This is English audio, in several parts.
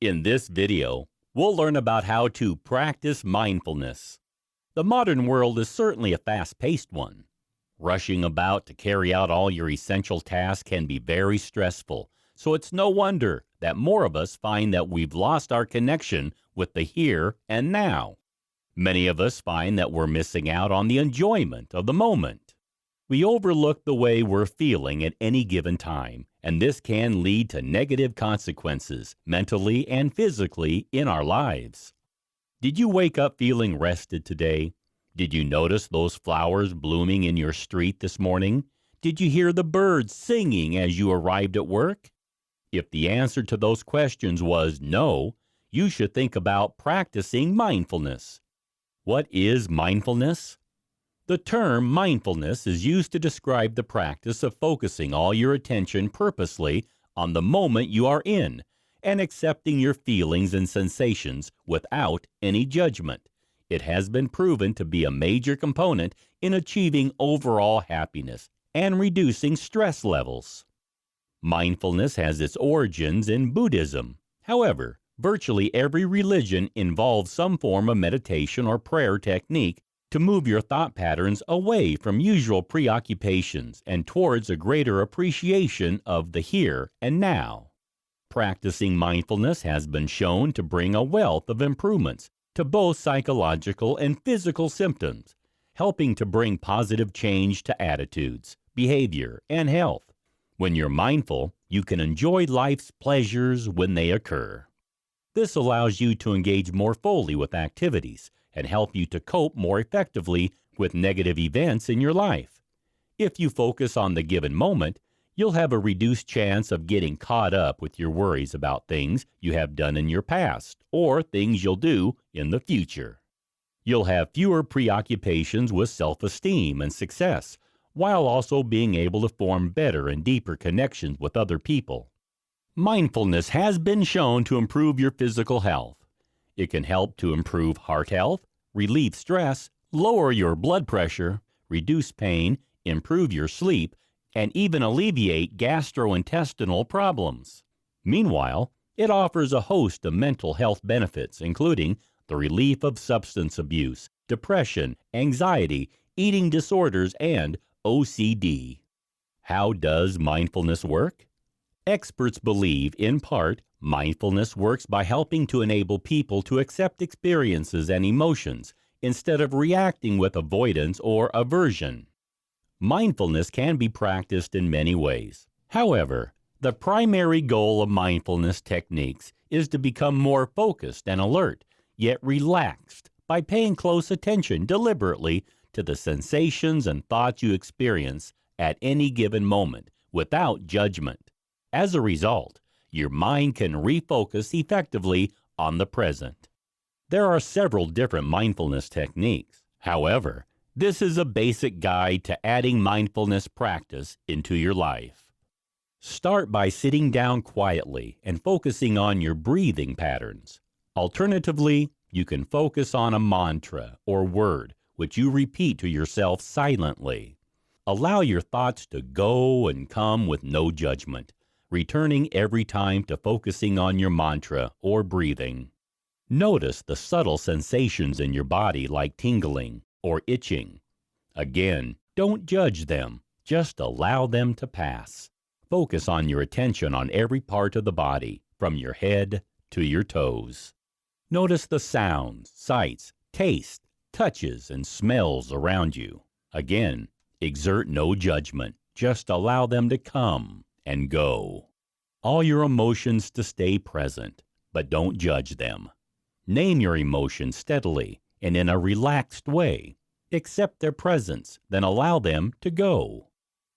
In this video, we'll learn about how to practice mindfulness. The modern world is certainly a fast-paced one. Rushing about to carry out all your essential tasks can be very stressful, so it's no wonder that more of us find that we've lost our connection with the here and now. Many of us find that we're missing out on the enjoyment of the moment. We overlook the way we're feeling at any given time, and this can lead to negative consequences mentally and physically in our lives. Did you wake up feeling rested today? Did you notice those flowers blooming in your street this morning? Did you hear the birds singing as you arrived at work? If the answer to those questions was no, you should think about practicing mindfulness. What is mindfulness? The term mindfulness is used to describe the practice of focusing all your attention purposely on the moment you are in and accepting your feelings and sensations without any judgment. It has been proven to be a major component in achieving overall happiness and reducing stress levels. Mindfulness has its origins in Buddhism. However, virtually every religion involves some form of meditation or prayer technique to move your thought patterns away from usual preoccupations and towards a greater appreciation of the here and now. Practicing mindfulness has been shown to bring a wealth of improvements to both psychological and physical symptoms, helping to bring positive change to attitudes, behavior, and health. When you're mindful, you can enjoy life's pleasures when they occur. This allows you to engage more fully with activities and help you to cope more effectively with negative events in your life. If you focus on the given moment, you'll have a reduced chance of getting caught up with your worries about things you have done in your past or things you'll do in the future. You'll have fewer preoccupations with self-esteem and success, while also being able to form better and deeper connections with other people. Mindfulness has been shown to improve your physical health. It can help to improve heart health, relieve stress, lower your blood pressure, reduce pain, improve your sleep, and even alleviate gastrointestinal problems. Meanwhile, it offers a host of mental health benefits, including the relief of substance abuse, depression, anxiety, eating disorders, and OCD. How does mindfulness work? Experts believe, in part, mindfulness works by helping to enable people to accept experiences and emotions instead of reacting with avoidance or aversion. Mindfulness can be practiced in many ways. However, the primary goal of mindfulness techniques is to become more focused and alert, yet relaxed, by paying close attention deliberately to the sensations and thoughts you experience at any given moment without judgment. As a result, your mind can refocus effectively on the present. There are several different mindfulness techniques. However, this is a basic guide to adding mindfulness practice into your life. Start by sitting down quietly and focusing on your breathing patterns. Alternatively, you can focus on a mantra or word which you repeat to yourself silently. Allow your thoughts to go and come with no judgment, returning every time to focusing on your mantra or breathing. Notice the subtle sensations in your body like tingling or itching. Again, don't judge them, just allow them to pass. Focus on your attention on every part of the body, from your head to your toes. Notice the sounds, sights, tastes, touches, and smells around you. Again, exert no judgment, just allow them to come and go. All your emotions to stay present, but don't judge them. Name your emotions steadily and in a relaxed way. Accept their presence, then allow them to go.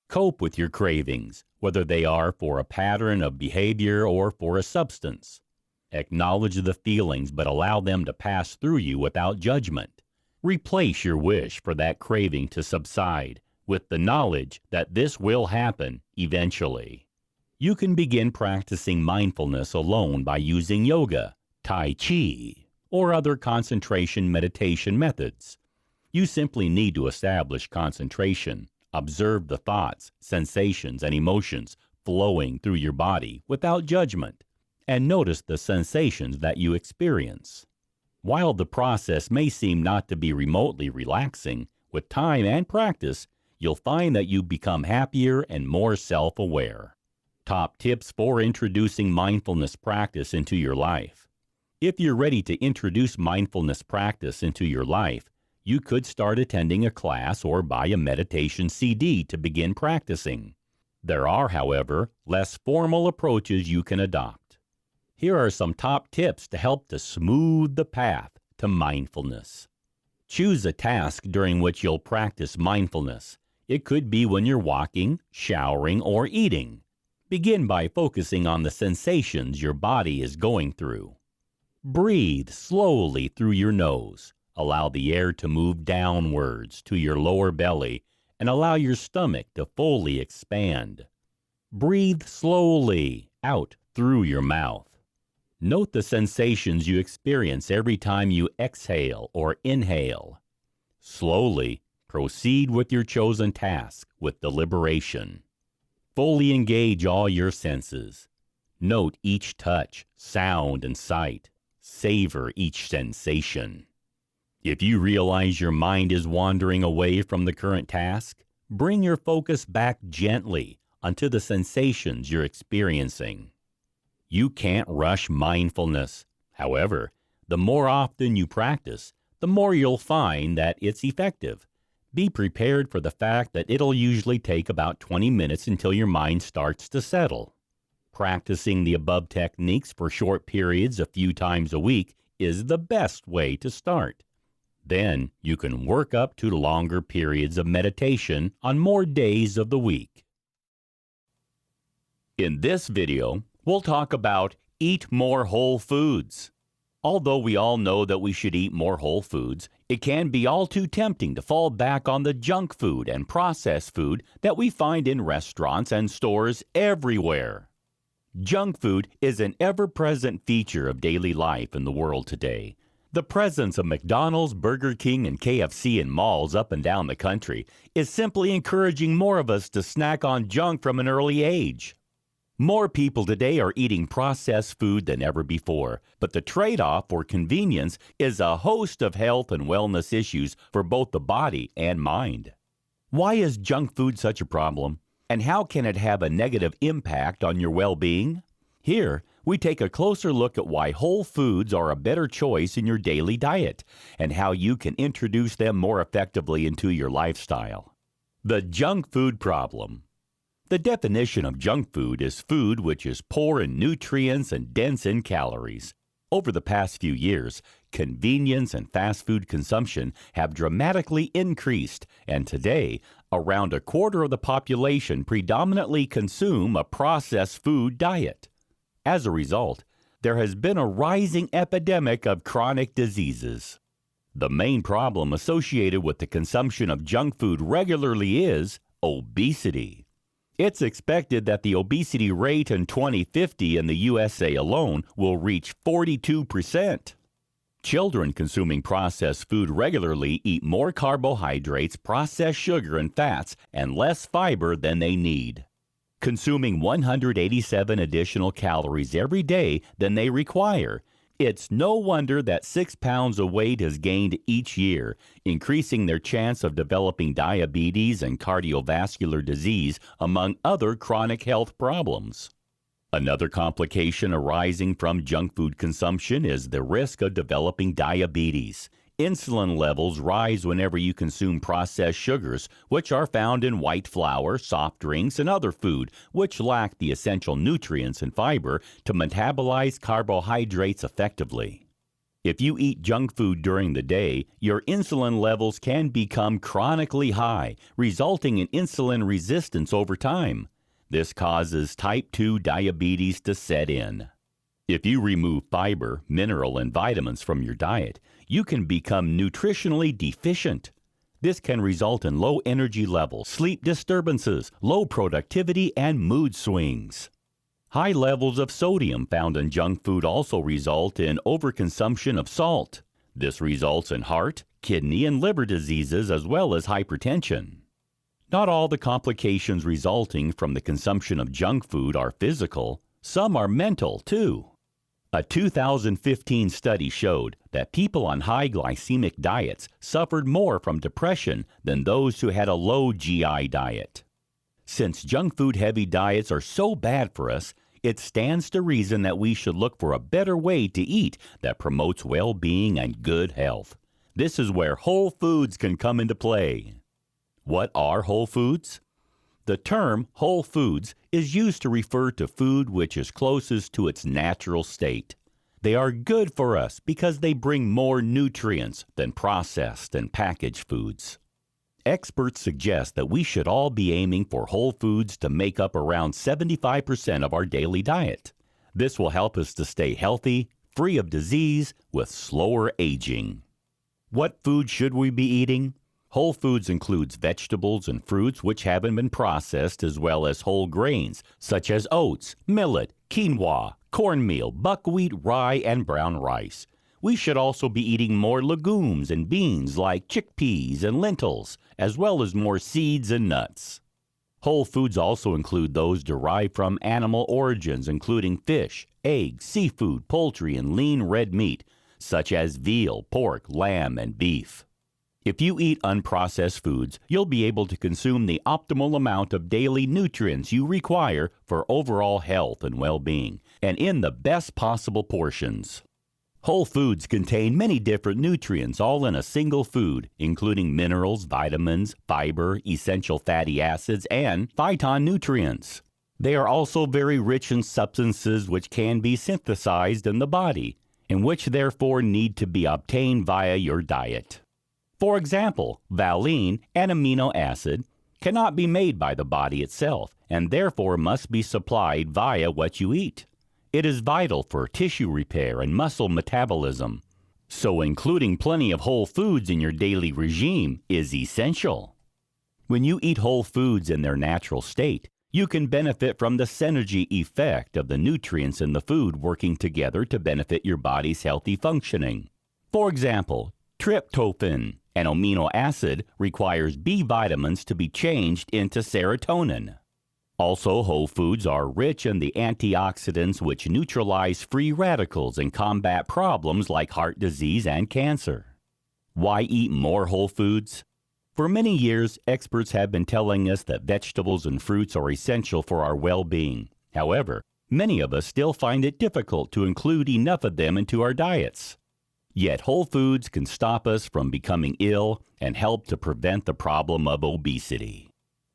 Cope with your cravings, whether they are for a pattern of behavior or for a substance. Acknowledge the feelings, but allow them to pass through you without judgment. Replace your wish for that craving to subside with the knowledge that this will happen eventually. You can begin practicing mindfulness alone by using yoga, Tai Chi, or other concentration meditation methods. You simply need to establish concentration, observe the thoughts, sensations, and emotions flowing through your body without judgment. and notice the sensations that you experience. While the process may seem not to be remotely relaxing, with time and practice, you'll find that you become happier and more self-aware. Top tips for introducing mindfulness practice into your life. If you're ready to introduce mindfulness practice into your life, you could start attending a class or buy a meditation CD to begin practicing. There are, however, less formal approaches you can adopt. Here are some top tips to help to smooth the path to mindfulness. Choose a task during which you'll practice mindfulness. It could be when you're walking, showering, or eating. Begin by focusing on the sensations your body is going through. Breathe slowly through your nose. Allow the air to move downwards to your lower belly and allow your stomach to fully expand. Breathe slowly out through your mouth. Note the sensations you experience every time you exhale or inhale. Slowly proceed with your chosen task with deliberation. Fully engage all your senses. Note each touch, sound, and sight. Savor each sensation. If you realize your mind is wandering away from the current task, bring your focus back gently onto the sensations you're experiencing. You can't rush mindfulness. However, the more often you practice, the more you'll find that it's effective. Be prepared for the fact that it'll usually take about 20 minutes until your mind starts to settle. Practicing the above techniques for short periods a few times a week is the best way to start. Then you can work up to longer periods of meditation on more days of the week. In this video, we'll talk about eat more whole foods. Although we all know that we should eat more whole foods, it can be all too tempting to fall back on the junk food and processed food that we find in restaurants and stores everywhere. Junk food is an ever-present feature of daily life in the world today. The presence of McDonald's, Burger King, and KFC in malls up and down the country is simply encouraging more of us to snack on junk from an early age. More people today are eating processed food than ever before, but the trade-off for convenience is a host of health and wellness issues for both the body and mind. Why is junk food such a problem, and how can it have a negative impact on your well-being? Here, we take a closer look at why whole foods are a better choice in your daily diet, and how you can introduce them more effectively into your lifestyle. The junk food problem. The definition of junk food is food which is poor in nutrients and dense in calories. Over the past few years, convenience and fast food consumption have dramatically increased, and today, around a quarter of the population predominantly consume a processed food diet. As a result, there has been a rising epidemic of chronic diseases. The main problem associated with the consumption of junk food regularly is obesity. It's expected that the obesity rate in 2050 in the USA alone will reach 42%. Children consuming processed food regularly eat more carbohydrates, processed sugar, and fats, and less fiber than they need, consuming 187 additional calories every day than they require. It's no wonder that 6 pounds of weight is gained each year, increasing their chance of developing diabetes and cardiovascular disease, among other chronic health problems. Another complication arising from junk food consumption is the risk of developing diabetes. Insulin levels rise whenever you consume processed sugars, which are found in white flour, soft drinks, and other food, which lack the essential nutrients and fiber to metabolize carbohydrates effectively. If you eat junk food during the day, your insulin levels can become chronically high, resulting in insulin resistance over time. This causes type 2 diabetes to set in. If you remove fiber, mineral, and vitamins from your diet, you can become nutritionally deficient. This can result in low energy levels, sleep disturbances, low productivity, and mood swings. High levels of sodium found in junk food also result in overconsumption of salt. This results in heart, kidney, and liver diseases as well as hypertension. Not all the complications resulting from the consumption of junk food are physical. Some are mental, too. A 2015 study showed that people on high glycemic diets suffered more from depression than those who had a low GI diet. Since junk food heavy diets are so bad for us, it stands to reason that we should look for a better way to eat that promotes well-being and good health. This is where whole foods can come into play. What are whole foods? The term whole foods is used to refer to food which is closest to its natural state. They are good for us because they bring more nutrients than processed and packaged foods. Experts suggest that we should all be aiming for whole foods to make up around 75% of our daily diet. This will help us to stay healthy, free of disease, with slower aging. What food should we be eating? Whole foods includes vegetables and fruits which haven't been processed, as well as whole grains such as oats, millet, quinoa, cornmeal, buckwheat, rye, and brown rice. We should also be eating more legumes and beans like chickpeas and lentils, as well as more seeds and nuts. Whole foods also include those derived from animal origins, including fish, eggs, seafood, poultry, and lean red meat, such as veal, pork, lamb, and beef. If you eat unprocessed foods, you'll be able to consume the optimal amount of daily nutrients you require for overall health and well-being, and in the best possible portions. Whole foods contain many different nutrients all in a single food, including minerals, vitamins, fiber, essential fatty acids, and phytonutrients. They are also very rich in substances which can be synthesized in the body, and which therefore need to be obtained via your diet. For example, valine, an amino acid, cannot be made by the body itself, and therefore must be supplied via what you eat. It is vital for tissue repair and muscle metabolism, so including plenty of whole foods in your daily regime is essential. When you eat whole foods in their natural state, you can benefit from the synergy effect of the nutrients in the food working together to benefit your body's healthy functioning. For example, tryptophan, an amino acid, requires B vitamins to be changed into serotonin. Also, whole foods are rich in the antioxidants which neutralize free radicals and combat problems like heart disease and cancer. Why eat more whole foods? For many years, experts have been telling us that vegetables and fruits are essential for our well-being. However, many of us still find it difficult to include enough of them into our diets. Yet whole foods can stop us from becoming ill and help to prevent the problem of obesity.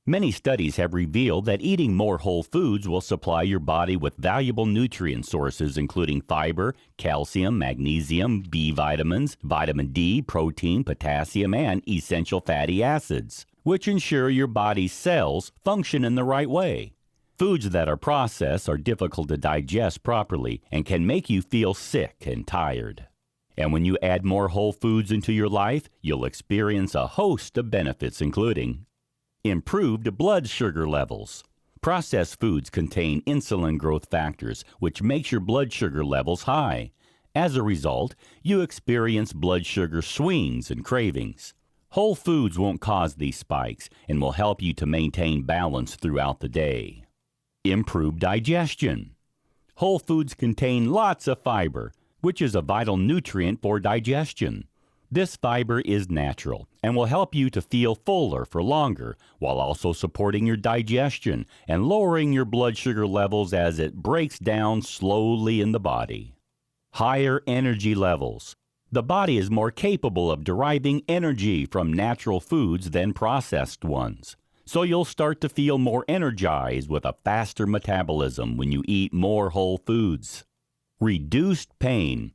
Many studies have revealed that eating more whole foods will supply your body with valuable nutrient sources including fiber, calcium, magnesium, B vitamins, vitamin D, protein, potassium, and essential fatty acids, which ensure your body's cells function in the right way. Foods that are processed are difficult to digest properly and can make you feel sick and tired. And when you add more whole foods into your life, you'll experience a host of benefits including improved blood sugar levels. Processed foods contain insulin growth factors, which makes your blood sugar levels high. As a result, you experience blood sugar swings and cravings. Whole foods won't cause these spikes and will help you to maintain balance throughout the day. Improved digestion. Whole foods contain lots of fiber, which is a vital nutrient for digestion. This fiber is natural and will help you to feel fuller for longer while also supporting your digestion and lowering your blood sugar levels as it breaks down slowly in the body. Higher energy levels. The body is more capable of deriving energy from natural foods than processed ones. So you'll start to feel more energized with a faster metabolism when you eat more whole foods. Reduced pain.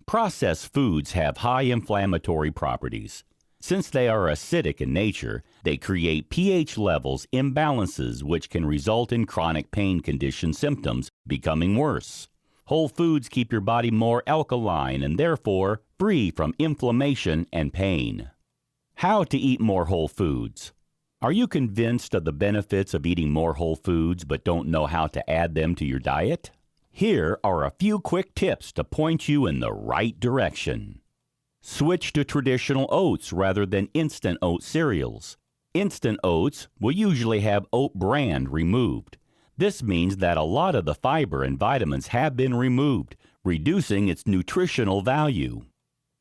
Processed foods have high inflammatory properties. Since they are acidic in nature, they create pH levels imbalances which can result in chronic pain condition symptoms becoming worse. Whole foods keep your body more alkaline and therefore free from inflammation and pain. How to eat more whole foods. Are you convinced of the benefits of eating more whole foods but don't know how to add them to your diet? Here are a few quick tips to point you in the right direction. Switch to traditional oats rather than instant oat cereals. Instant oats will usually have oat bran removed. This means that a lot of the fiber and vitamins have been removed, reducing its nutritional value.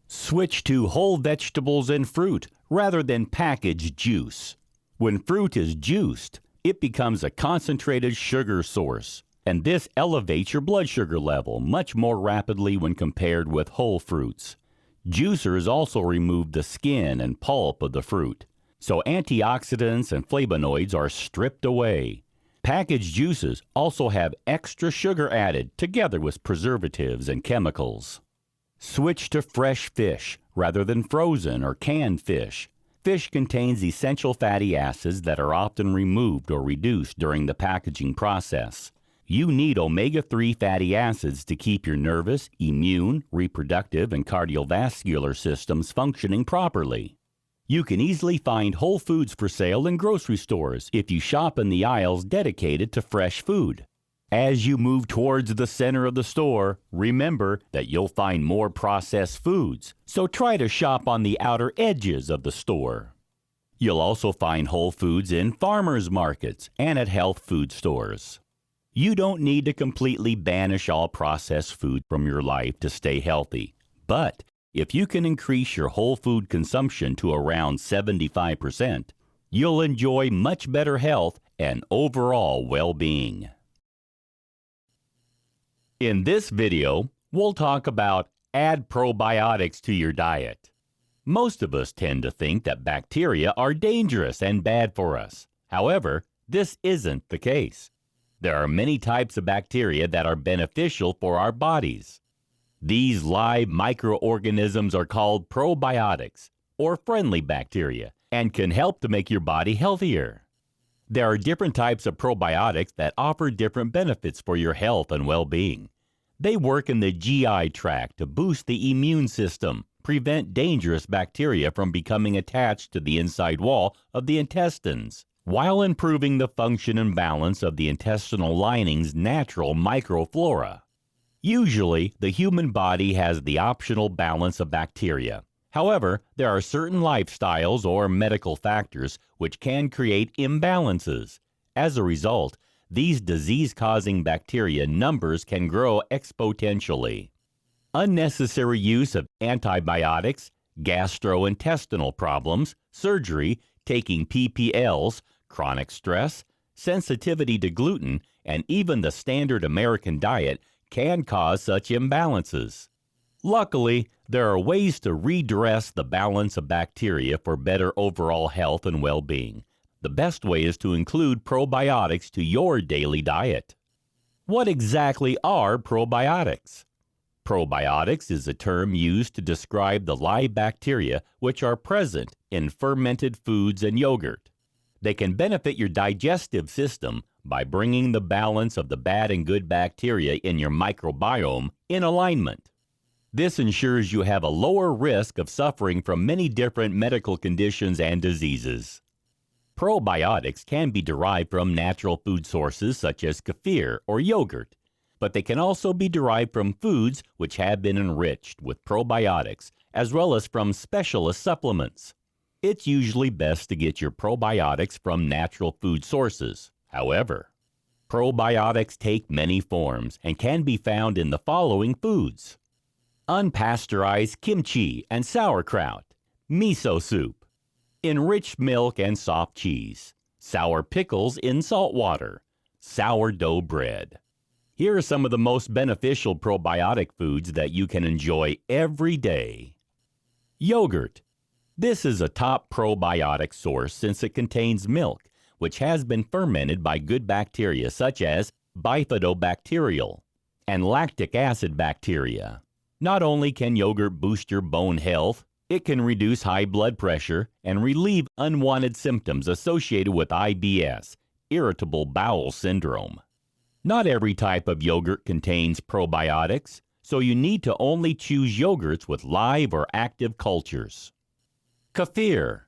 Switch to whole vegetables and fruit rather than packaged juice. When fruit is juiced, it becomes a concentrated sugar source, and this elevates your blood sugar level much more rapidly when compared with whole fruits. Juicers also remove the skin and pulp of the fruit, so antioxidants and flavonoids are stripped away. Packaged juices also have extra sugar added together with preservatives and chemicals. Switch to fresh fish rather than frozen or canned fish. Fish contains essential fatty acids that are often removed or reduced during the packaging process. You need omega-3 fatty acids to keep your nervous, immune, reproductive, and cardiovascular systems functioning properly. You can easily find whole foods for sale in grocery stores if you shop in the aisles dedicated to fresh food. As you move towards the center of the store, remember that you'll find more processed foods, so try to shop on the outer edges of the store. You'll also find whole foods in farmers markets and at health food stores. You don't need to completely banish all processed food from your life to stay healthy, but if you can increase your whole food consumption to around 75%, you'll enjoy much better health and overall well-being. In this video, we'll talk about add probiotics to your diet. Most of us tend to think that bacteria are dangerous and bad for us. However, this isn't the case. There are many types of bacteria that are beneficial for our bodies. These live microorganisms are called probiotics, or friendly bacteria, and can help to make your body healthier. There are different types of probiotics that offer different benefits for your health and well-being. They work in the GI tract to boost the immune system, prevent dangerous bacteria from becoming attached to the inside wall of the intestines, while improving the function and balance of the intestinal lining's natural microflora. Usually, the human body has the optional balance of bacteria. However, there are certain lifestyles or medical factors which can create imbalances. As a result, these disease-causing bacteria numbers can grow exponentially. Unnecessary use of antibiotics, gastrointestinal problems, surgery, taking PPLs, chronic stress, sensitivity to gluten, and even the standard American diet can cause such imbalances. Luckily, there are ways to redress the balance of bacteria for better overall health and well-being. The best way is to include probiotics to your daily diet. What exactly are probiotics? Probiotics is a term used to describe the live bacteria which are present in fermented foods and yogurt. They can benefit your digestive system by bringing the balance of the bad and good bacteria in your microbiome in alignment. This ensures you have a lower risk of suffering from many different medical conditions and diseases. Probiotics can be derived from natural food sources such as kefir or yogurt, but they can also be derived from foods which have been enriched with probiotics, as well as from specialist supplements. It's usually best to get your probiotics from natural food sources. However, probiotics take many forms and can be found in the following foods: unpasteurized kimchi and sauerkraut, miso soup, enriched milk and soft cheese, sour pickles in salt water, sourdough bread. Here are some of the most beneficial probiotic foods that you can enjoy every day. Yogurt. This is a top probiotic source since it contains milk, which has been fermented by good bacteria such as bifidobacterial and lactic acid bacteria. Not only can yogurt boost your bone health, it can reduce high blood pressure and relieve unwanted symptoms associated with IBS, irritable bowel syndrome. Not every type of yogurt contains probiotics, so you need to only choose yogurts with live or active cultures. Kefir.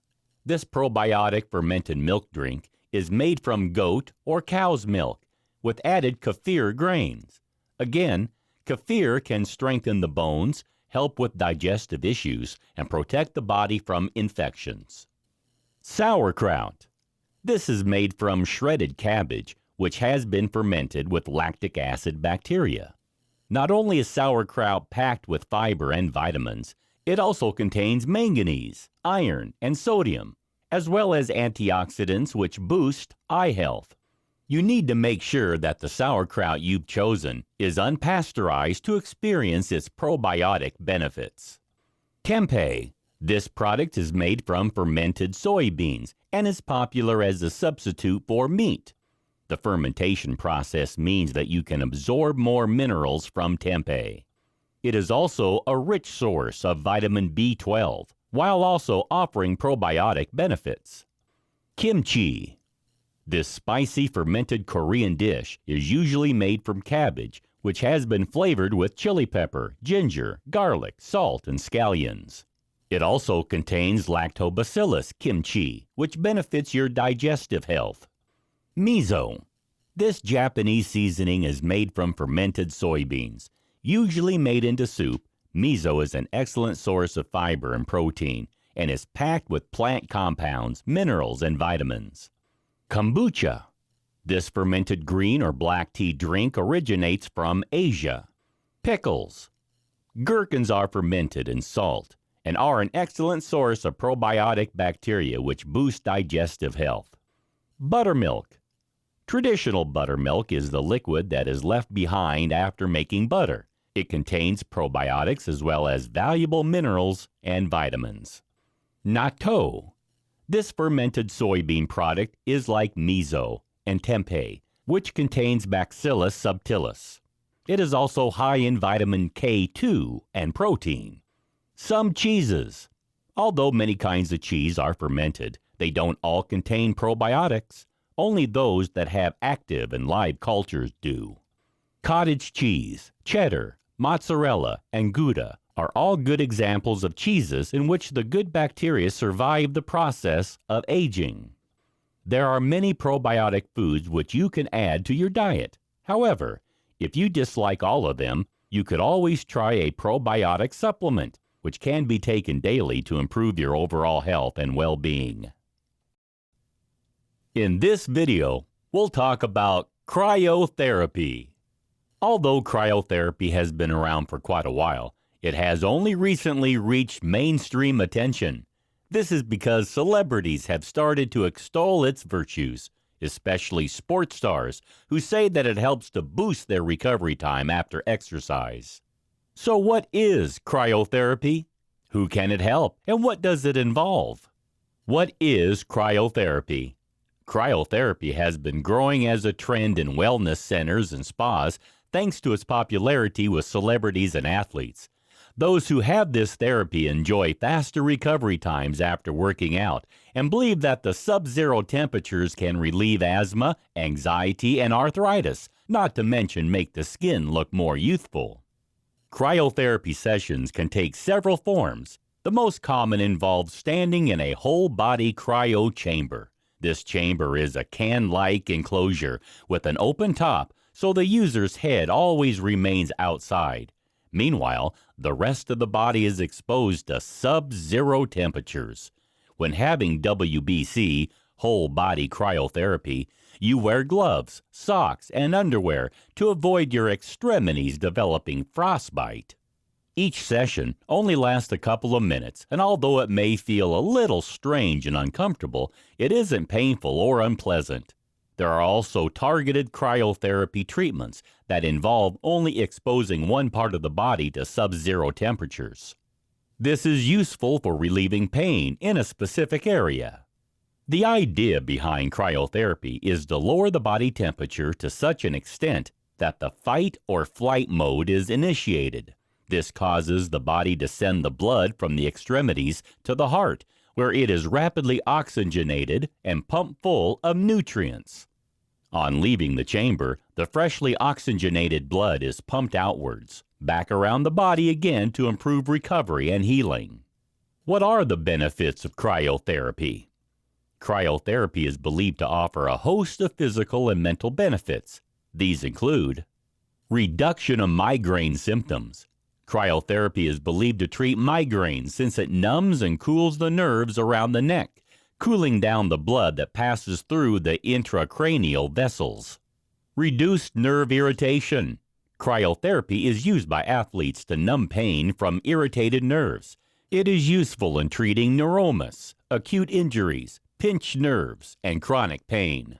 This probiotic fermented milk drink is made from goat or cow's milk with added kefir grains. Again, kefir can strengthen the bones, help with digestive issues, and protect the body from infections. Sauerkraut. This is made from shredded cabbage, which has been fermented with lactic acid bacteria. Not only is sauerkraut packed with fiber and vitamins, it also contains manganese, iron, and sodium, as well as antioxidants which boost eye health. You need to make sure that the sauerkraut you've chosen is unpasteurized to experience its probiotic benefits. Tempeh. This product is made from fermented soybeans and is popular as a substitute for meat. The fermentation process means that you can absorb more minerals from tempeh. It is also a rich source of vitamin B12, while also offering probiotic benefits. Kimchi. This spicy fermented Korean dish is usually made from cabbage, which has been flavored with chili pepper, ginger, garlic, salt, and scallions. It also contains lactobacillus kimchi, which benefits your digestive health. Miso. This Japanese seasoning is made from fermented soybeans. Usually made into soup, miso is an excellent source of fiber and protein and is packed with plant compounds, minerals, and vitamins. Kombucha. This fermented green or black tea drink originates from Asia. Pickles. Gherkins are fermented in salt and are an excellent source of probiotic bacteria which boost digestive health. Buttermilk. Traditional buttermilk is the liquid that is left behind after making butter. It contains probiotics as well as valuable minerals and vitamins. Natto. This fermented soybean product is like miso and tempeh, which contains Bacillus subtilis. It is also high in vitamin K2 and protein. Some cheeses. Although many kinds of cheese are fermented, they don't all contain probiotics. Only those that have active and live cultures do. Cottage cheese, cheddar, mozzarella, and Gouda are all good examples of cheeses in which the good bacteria survive the process of aging. There are many probiotic foods which you can add to your diet. However, if you dislike all of them, you could always try a probiotic supplement, which can be taken daily to improve your overall health and well-being. In this video, we'll talk about cryotherapy. Although cryotherapy has been around for quite a while, it has only recently reached mainstream attention. This is because celebrities have started to extol its virtues, especially sports stars who say that it helps to boost their recovery time after exercise. So what is cryotherapy? Who can it help? And what does it involve? What is cryotherapy? Cryotherapy has been growing as a trend in wellness centers and spas thanks to its popularity with celebrities and athletes. Those who have this therapy enjoy faster recovery times after working out and believe that the sub-zero temperatures can relieve asthma, anxiety, and arthritis, not to mention make the skin look more youthful. Cryotherapy sessions can take several forms. The most common involves standing in a whole-body cryo chamber. This chamber is a can-like enclosure with an open top, so the user's head always remains outside. Meanwhile, the rest of the body is exposed to sub-zero temperatures. When having WBC, whole-body cryotherapy, you wear gloves, socks, and underwear to avoid your extremities developing frostbite. Each session only lasts a couple of minutes, and although it may feel a little strange and uncomfortable, it isn't painful or unpleasant. There are also targeted cryotherapy treatments that involve only exposing one part of the body to sub-zero temperatures. This is useful for relieving pain in a specific area. The idea behind cryotherapy is to lower the body temperature to such an extent that the fight or flight mode is initiated. This causes the body to send the blood from the extremities to the heart, where it is rapidly oxygenated and pumped full of nutrients. On leaving the chamber, the freshly oxygenated blood is pumped outwards, back around the body again to improve recovery and healing. What are the benefits of cryotherapy? Cryotherapy is believed to offer a host of physical and mental benefits. These include reduction of migraine symptoms. Cryotherapy is believed to treat migraines since it numbs and cools the nerves around the neck, cooling down the blood that passes through the intracranial vessels. Reduced nerve irritation. Cryotherapy is used by athletes to numb pain from irritated nerves. It is useful in treating neuromas, acute injuries, pinched nerves, and chronic pain.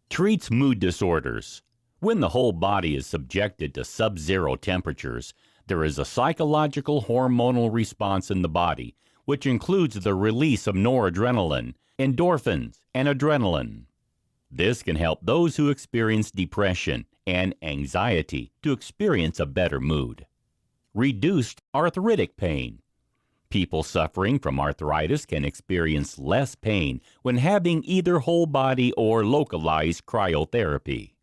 Treats mood disorders. When the whole body is subjected to sub-zero temperatures, there is a psychological hormonal response in the body, which includes the release of noradrenaline, endorphins, and adrenaline. This can help those who experience depression and anxiety to experience a better mood. Reduced arthritic pain. People suffering from arthritis can experience less pain when having either whole body or localized cryotherapy.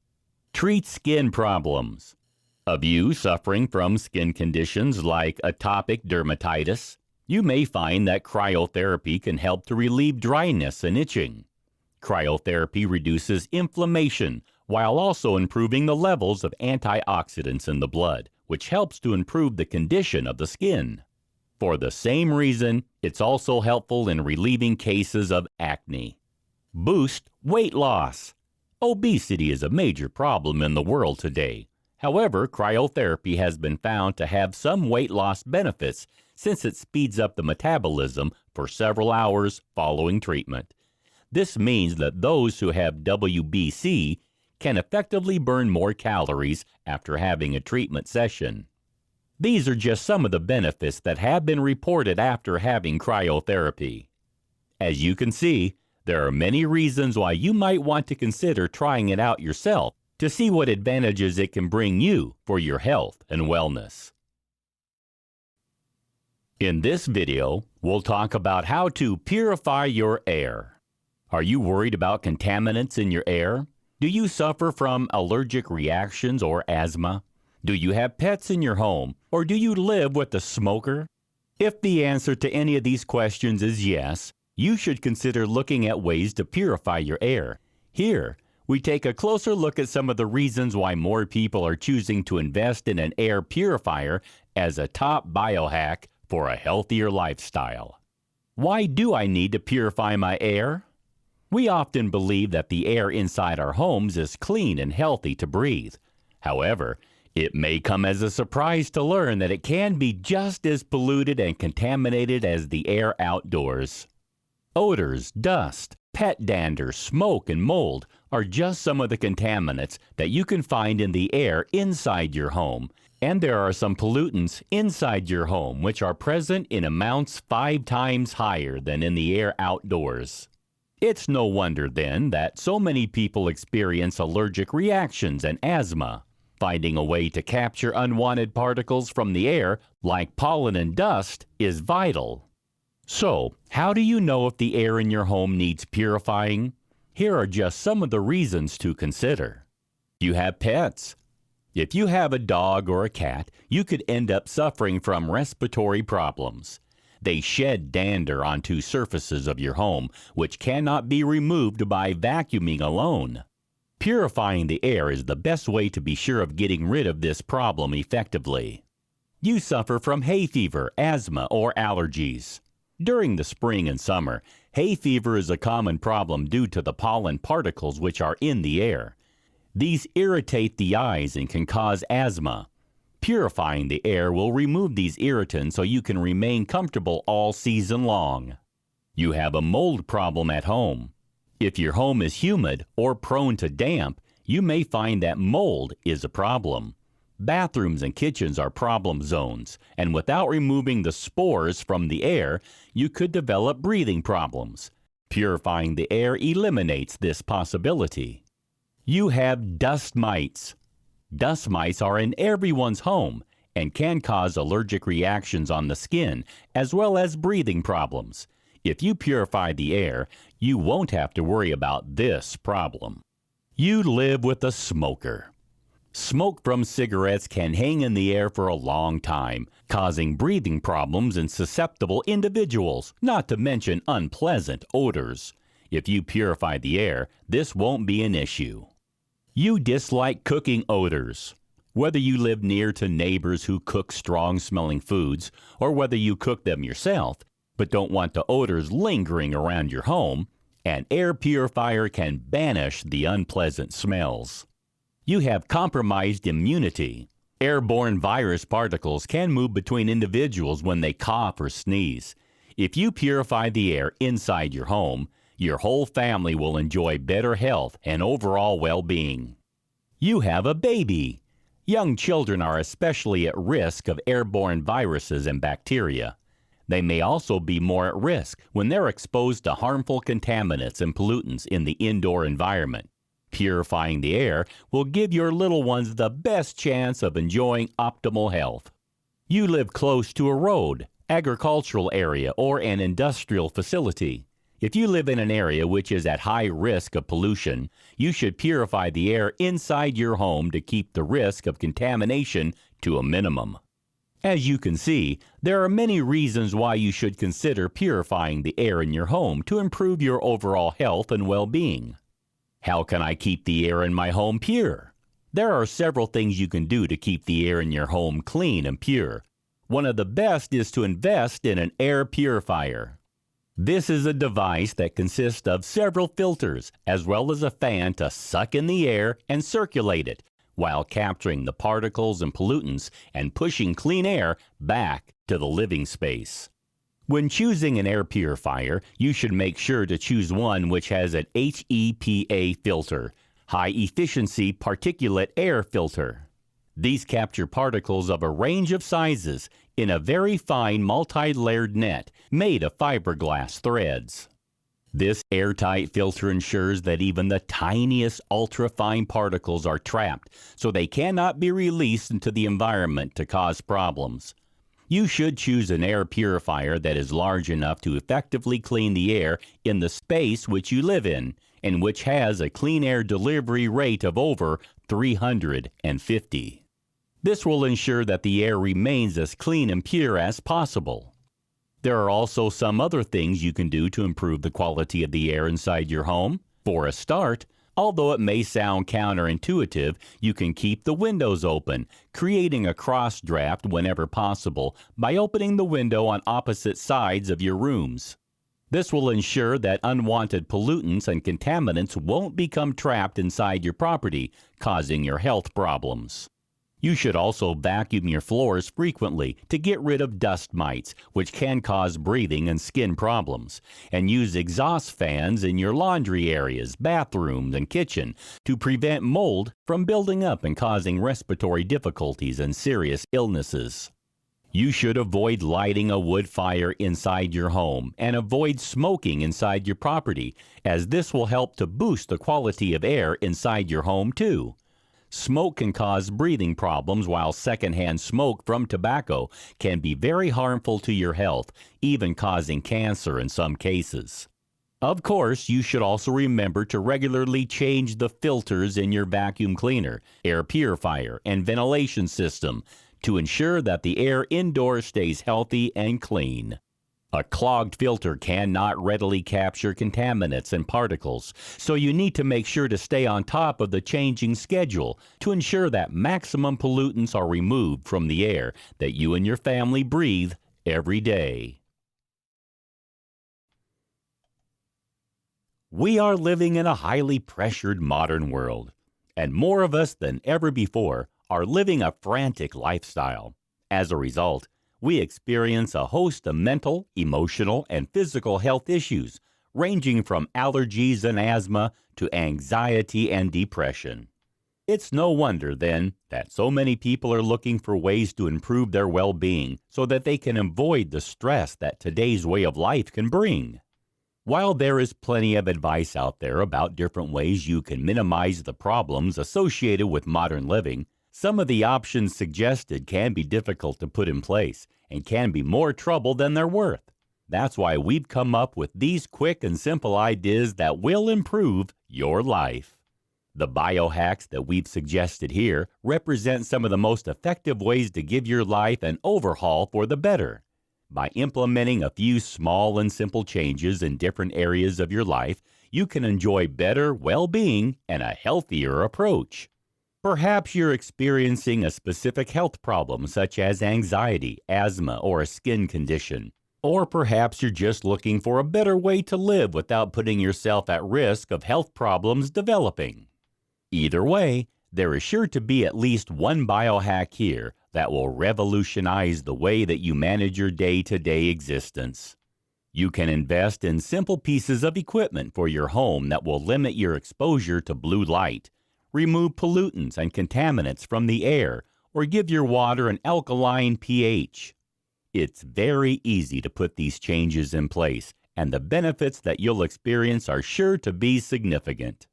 Treat skin problems. Of you suffering from skin conditions like atopic dermatitis, you may find that cryotherapy can help to relieve dryness and itching. Cryotherapy reduces inflammation while also improving the levels of antioxidants in the blood, which helps to improve the condition of the skin. For the same reason, it's also helpful in relieving cases of acne. Boost weight loss. Obesity is a major problem in the world today. However, cryotherapy has been found to have some weight loss benefits since it speeds up the metabolism for several hours following treatment. This means that those who have WBC can effectively burn more calories after having a treatment session. These are just some of the benefits that have been reported after having cryotherapy. As you can see, there are many reasons why you might want to consider trying it out yourself to see what advantages it can bring you for your health and wellness. In this video, we'll talk about how to purify your air. Are you worried about contaminants in your air? Do you suffer from allergic reactions or asthma? Do you have pets in your home, or do you live with a smoker? If the answer to any of these questions is yes, you should consider looking at ways to purify your air. Here, we take a closer look at some of the reasons why more people are choosing to invest in an air purifier as a top biohack for a healthier lifestyle. Why do I need to purify my air? We often believe that the air inside our homes is clean and healthy to breathe. However, it may come as a surprise to learn that it can be just as polluted and contaminated as the air outdoors. Odors, dust, pet dander, smoke, and mold are just some of the contaminants that you can find in the air inside your home. And there are some pollutants inside your home which are present in amounts 5 times higher than in the air outdoors. It's no wonder then that so many people experience allergic reactions and asthma. Finding a way to capture unwanted particles from the air, like pollen and dust, is vital. So, how do you know if the air in your home needs purifying? Here are just some of the reasons to consider. You have pets. If you have a dog or a cat, you could end up suffering from respiratory problems. They shed dander onto surfaces of your home, which cannot be removed by vacuuming alone. Purifying the air is the best way to be sure of getting rid of this problem effectively. You suffer from hay fever, asthma, or allergies. During the spring and summer, hay fever is a common problem due to the pollen particles which are in the air. These irritate the eyes and can cause asthma. Purifying the air will remove these irritants so you can remain comfortable all season long. You have a mold problem at home. If your home is humid or prone to damp, you may find that mold is a problem. Bathrooms and kitchens are problem zones, and without removing the spores from the air, you could develop breathing problems. Purifying the air eliminates this possibility. You have dust mites. Dust mites are in everyone's home and can cause allergic reactions on the skin as well as breathing problems. If you purify the air, you won't have to worry about this problem. You live with a smoker. Smoke from cigarettes can hang in the air for a long time, causing breathing problems in susceptible individuals, not to mention unpleasant odors. If you purify the air, this won't be an issue. You dislike cooking odors. Whether you live near to neighbors who cook strong-smelling foods, or whether you cook them yourself, but don't want the odors lingering around your home, an air purifier can banish the unpleasant smells. You have compromised immunity. Airborne virus particles can move between individuals when they cough or sneeze. If you purify the air inside your home, your whole family will enjoy better health and overall well-being. You have a baby. Young children are especially at risk of airborne viruses and bacteria. They may also be more at risk when they're exposed to harmful contaminants and pollutants in the indoor environment. Purifying the air will give your little ones the best chance of enjoying optimal health. You live close to a road, agricultural area, or an industrial facility. If you live in an area which is at high risk of pollution, you should purify the air inside your home to keep the risk of contamination to a minimum. As you can see, there are many reasons why you should consider purifying the air in your home to improve your overall health and well-being. How can I keep the air in my home pure? There are several things you can do to keep the air in your home clean and pure. One of the best is to invest in an air purifier. This is a device that consists of several filters, as well as a fan to suck in the air and circulate it, while capturing the particles and pollutants and pushing clean air back to the living space. When choosing an air purifier, you should make sure to choose one which has an HEPA filter, high-efficiency particulate air filter. These capture particles of a range of sizes in a very fine multi-layered net made of fiberglass threads. This airtight filter ensures that even the tiniest ultra-fine particles are trapped, so they cannot be released into the environment to cause problems. You should choose an air purifier that is large enough to effectively clean the air in the space which you live in, and which has a clean air delivery rate of over 350. This will ensure that the air remains as clean and pure as possible. There are also some other things you can do to improve the quality of the air inside your home. For a start, although it may sound counterintuitive, you can keep the windows open, creating a cross draft whenever possible by opening the window on opposite sides of your rooms. This will ensure that unwanted pollutants and contaminants won't become trapped inside your property, causing your health problems. You should also vacuum your floors frequently to get rid of dust mites, which can cause breathing and skin problems, and use exhaust fans in your laundry areas, bathrooms, and kitchen to prevent mold from building up and causing respiratory difficulties and serious illnesses. You should avoid lighting a wood fire inside your home and avoid smoking inside your property, as this will help to boost the quality of air inside your home too. Smoke can cause breathing problems, while secondhand smoke from tobacco can be very harmful to your health, even causing cancer in some cases. Of course, you should also remember to regularly change the filters in your vacuum cleaner, air purifier, and ventilation system to ensure that the air indoors stays healthy and clean. A clogged filter cannot readily capture contaminants and particles, so you need to make sure to stay on top of the changing schedule to ensure that maximum pollutants are removed from the air that you and your family breathe every day. We are living in a highly pressured modern world, and more of us than ever before are living a frantic lifestyle. As a result, we experience a host of mental, emotional, and physical health issues, ranging from allergies and asthma to anxiety and depression. It's no wonder, then, that so many people are looking for ways to improve their well-being so that they can avoid the stress that today's way of life can bring. While there is plenty of advice out there about different ways you can minimize the problems associated with modern living, some of the options suggested can be difficult to put in place and can be more trouble than they're worth. That's why we've come up with these quick and simple ideas that will improve your life. The biohacks that we've suggested here represent some of the most effective ways to give your life an overhaul for the better. By implementing a few small and simple changes in different areas of your life, you can enjoy better well-being and a healthier approach. Perhaps you're experiencing a specific health problem such as anxiety, asthma, or a skin condition. Or perhaps you're just looking for a better way to live without putting yourself at risk of health problems developing. Either way, There is sure to be at least one biohack here that will revolutionize the way that you manage your day-to-day existence. You can invest in simple pieces of equipment for your home that will limit your exposure to blue light, remove pollutants and contaminants from the air, or give your water an alkaline pH. It's very easy to put these changes in place, and the benefits that you'll experience are sure to be significant.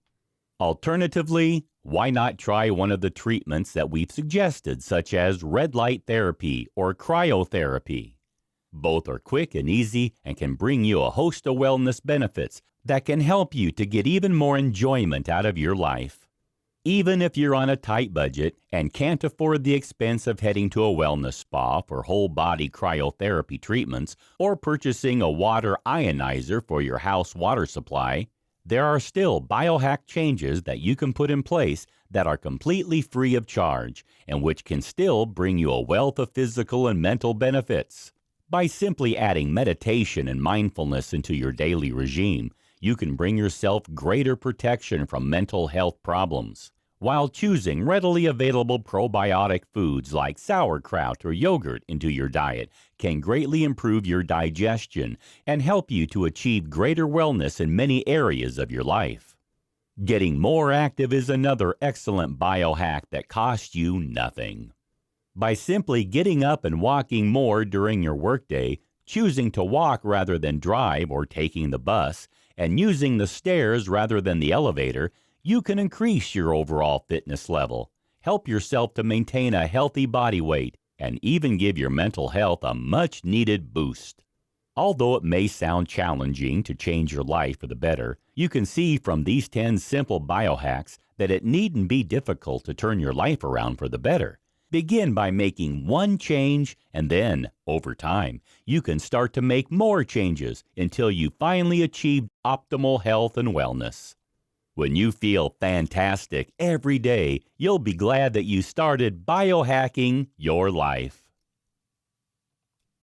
Alternatively, why not try one of the treatments that we've suggested, such as red light therapy or cryotherapy? Both are quick and easy and can bring you a host of wellness benefits that can help you to get even more enjoyment out of your life. Even if you're on a tight budget and can't afford the expense of heading to a wellness spa for whole-body cryotherapy treatments or purchasing a water ionizer for your house water supply, there are still biohack changes that you can put in place that are completely free of charge and which can still bring you a wealth of physical and mental benefits. By simply adding meditation and mindfulness into your daily regime, you can bring yourself greater protection from mental health problems, while choosing readily available probiotic foods like sauerkraut or yogurt into your diet can greatly improve your digestion and help you to achieve greater wellness in many areas of your life. Getting more active is another excellent biohack that costs you nothing. By simply getting up and walking more during your workday, choosing to walk rather than drive or taking the bus, and using the stairs rather than the elevator, you can increase your overall fitness level, help yourself to maintain a healthy body weight, and even give your mental health a much-needed boost. Although it may sound challenging to change your life for the better, you can see from these 10 simple biohacks that it needn't be difficult to turn your life around for the better. Begin by making one change, and then, over time, you can start to make more changes until you finally achieve optimal health and wellness. When you feel fantastic every day, you'll be glad that you started biohacking your life.